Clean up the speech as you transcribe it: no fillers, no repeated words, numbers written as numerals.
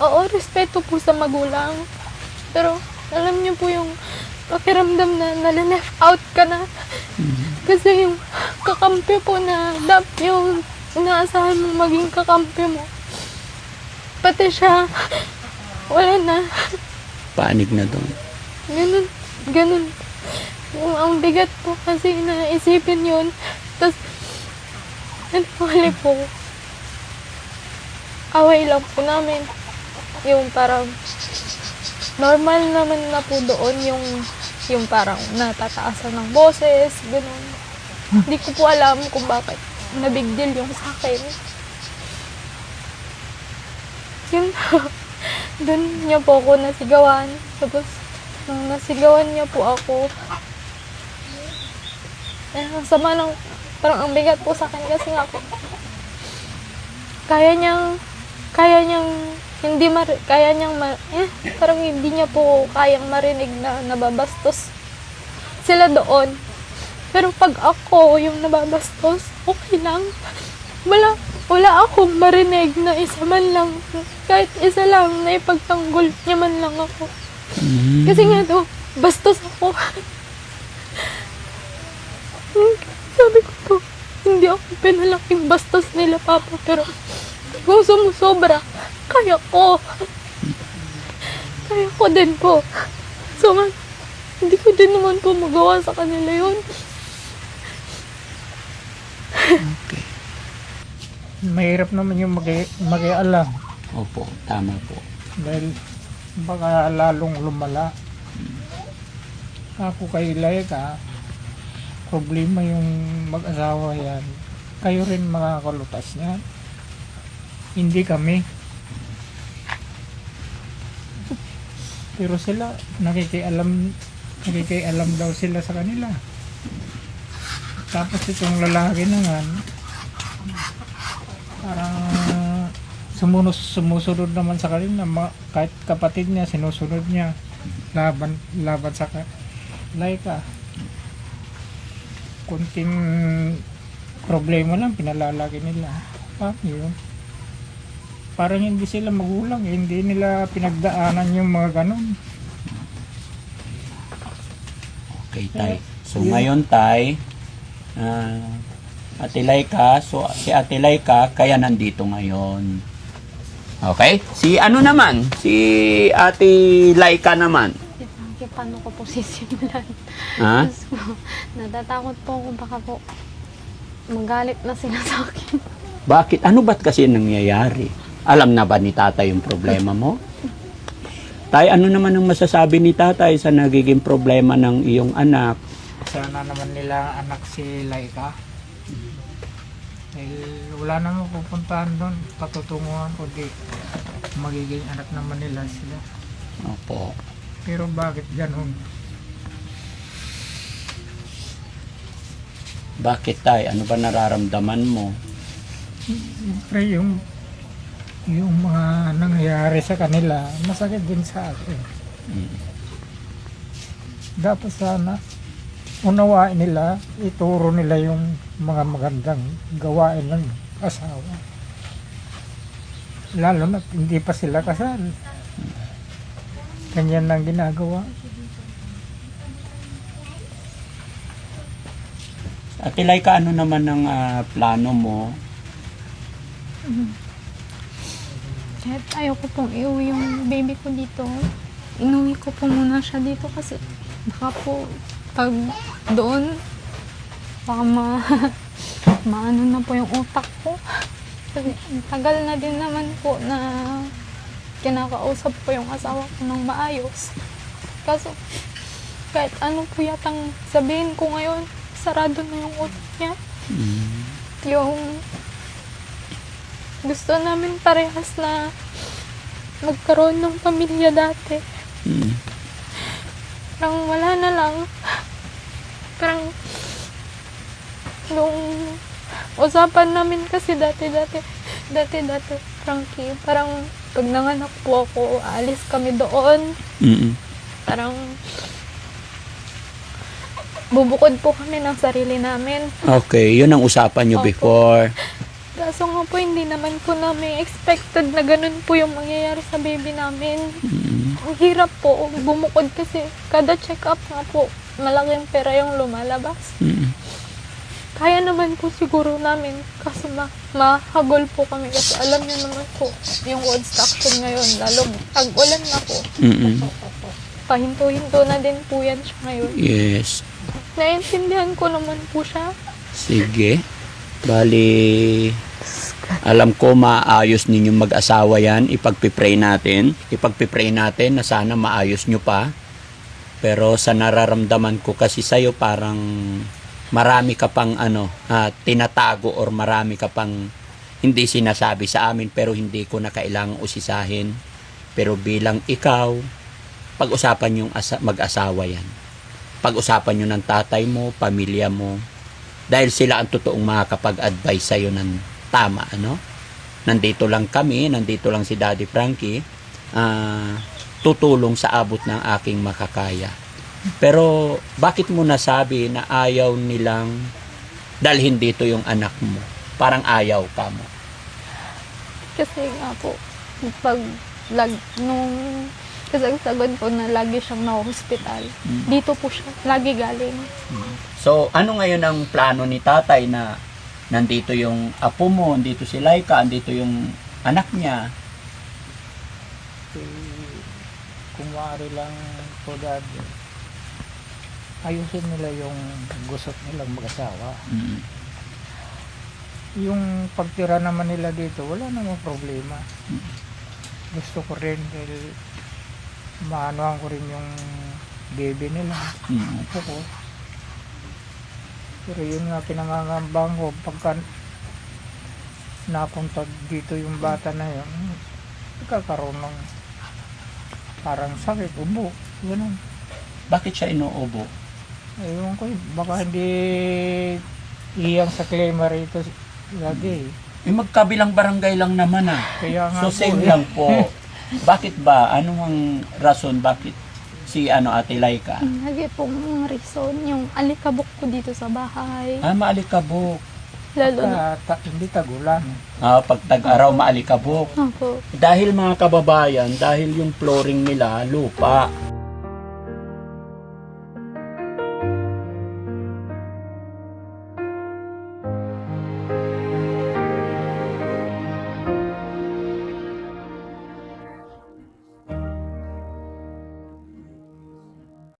oo, respeto po sa magulang. Pero, alam niyo po yung pakiramdam na nalileft out ka na. Kasi yung kakampi po na yung inaasahan mong maging kakampi mo. Pati siya, wala na. Panig na doon. Ganun. Yung ang bigat po kasi naisipin yun. Tapos, huli po, away lang po namin. Yung parang, normal naman na po doon yung parang natataasan ng boses, gano'n. Hindi ko po alam kung bakit na big deal yung sa akin. Yun, doon niya po ako nasigawan. Tapos, nung nasigawan niya po ako, ang sama lang, parang ang bigat po sa akin kasi nga po, parang hindi niya po kayang marinig na nababastos sila doon. Pero pag ako yung nababastos, okay lang. Wala akong marinig na isa man lang, kahit isa lang na ipagtanggol niya man lang ako. Kasi nga daw, bastos ako. Sabi ko po, hindi ako pinalaking bastos nila, Papa, pero kung sumusobra, kaya ko din po. So, hindi ko din naman po magawa sa kanila yun. Okay. Mahirap naman yung mag-ialam. Opo, tama po. Dahil baka lalong lumala. Ako kay Laika, problema yung mag-asawa yan. Kayo rin makakalutas niya. Hindi kami. Pero sila, nakikialam daw sila sa kanila. Tapos itong lalaki naman, parang sumusunod naman sa kanila. Kahit kapatid niya, sinusunod niya. Laban sa Laika. Kunting problema lang, pinalalaki nila. Yun. Parang hindi sila magulang, hindi nila pinagdaanan yung mga ganun. Okay, Tay. So, ngayon, Tay, Ate Laika, so si Ate Laika, kaya nandito ngayon. Okay? Si Ate Laika naman. Paano ko po sisimulan? Ha? Natatakot po ako, baka po magalit na sila sa akin. Bakit? Ano ba't kasi nangyayari? Alam na ba ni tatay yung problema mo? Tay, ano naman ang masasabi ni tatay sa nagiging problema ng iyong anak? Sana naman nila anak si Laika. Dahil wala naman pupuntahan doon, patutunguhan ko di magiging anak naman nila sila. Opo. Pero bakit ganun? Bakit, Tay? Ano ba nararamdaman mo? Siyempre yung mga nangyayari sa kanila, masakit din sa akin. Dapat sana unawain nila, ituro nila yung mga magandang gawain ng asawa. Lalo na hindi pa sila kasal. Ganyan lang ginagawa. Ate Laika, ano naman ang plano mo? Kahit ayoko pong iuwi yung baby ko dito, inuwi ko po muna siya dito kasi baka po pag doon, baka maano na po yung utak ko. Kasi tagal na din naman po na kinakausap ko yung asawa ko ng maayos. Kaso kahit ano po yatang sabihin ko ngayon, sarado na yung utak niya. Yung gusto namin parehas na magkaroon ng pamilya dati. Parang wala na lang. Parang nung usapan namin kasi dati Frankie, parang pag nanganak po ako, aalis kami doon. Parang bubukod po kami ng sarili namin. Okay, yun ang usapan nyo Opo. before. Kaso nga po, hindi naman po namin expected na ganun po yung mangyayari sa baby namin. Ang hirap po, bumukod kasi kada check-up nga po, malaking pera yung lumalabas. Kaya naman po siguro namin, kaso mahagol po kami kasi alam niyo naman po, yung construction ngayon, lalo tag-ulan na po. Pahinto-hinto na din po yan siya ngayon. Yes. Naintindihan ko naman po siya. Sige. Bali, alam ko maayos ninyong mag-asawa yan. Ipagpipray natin. Ipagpipray natin na sana maayos nyo pa. Pero sa nararamdaman ko kasi sa'yo parang marami ka pang tinatago or marami ka pang hindi sinasabi sa amin pero hindi ko na kailangang usisahin. Pero bilang ikaw, pag-usapan yung mag-asawa yan. Pag-usapan nyo ng tatay mo, pamilya mo. Dahil sila ang totoong makakapag-advise sa'yo ng tama, ano? Nandito lang kami, nandito lang si Daddy Frankie, tutulong sa abot ng aking makakaya. Pero, bakit mo nasabi na ayaw nilang dalhin dito yung anak mo? Parang ayaw ka mo. Kasi nga po, nung kasagsagan po na lagi siyang na-hospital, dito po siya, lagi galing. So, ano ngayon ang plano ni tatay na nandito yung apo mo, nandito si Laika, nandito yung anak niya? Kung maaari lang po, Dad, ayusin nila yung gusot nilang mag-asawa. Yung pagtira naman nila dito, wala namang problema. Gusto ko rin dahil maanohan ko rin yung baby nila. Apo ko. Pero yun nga pinangangambang ko pagka napunta dito yung bata na yun, nagkakaroon ng parang sakit, ubo, ganun. Bakit siya inuubo? Ayun ko, baka hindi iyang sa klima rito lagi. Magkabilang barangay lang naman Kaya nga So, same po, lang po. Bakit ba? Ano ang rason? Bakit si Ate Laika? Lagi pong reason, yung alikabok ko dito sa bahay. Maalikabok. Lalo na, hindi tagulan. Pag tag-araw, maalikabok. opo. Dahil mga kababayan, dahil yung flooring nila, lupa.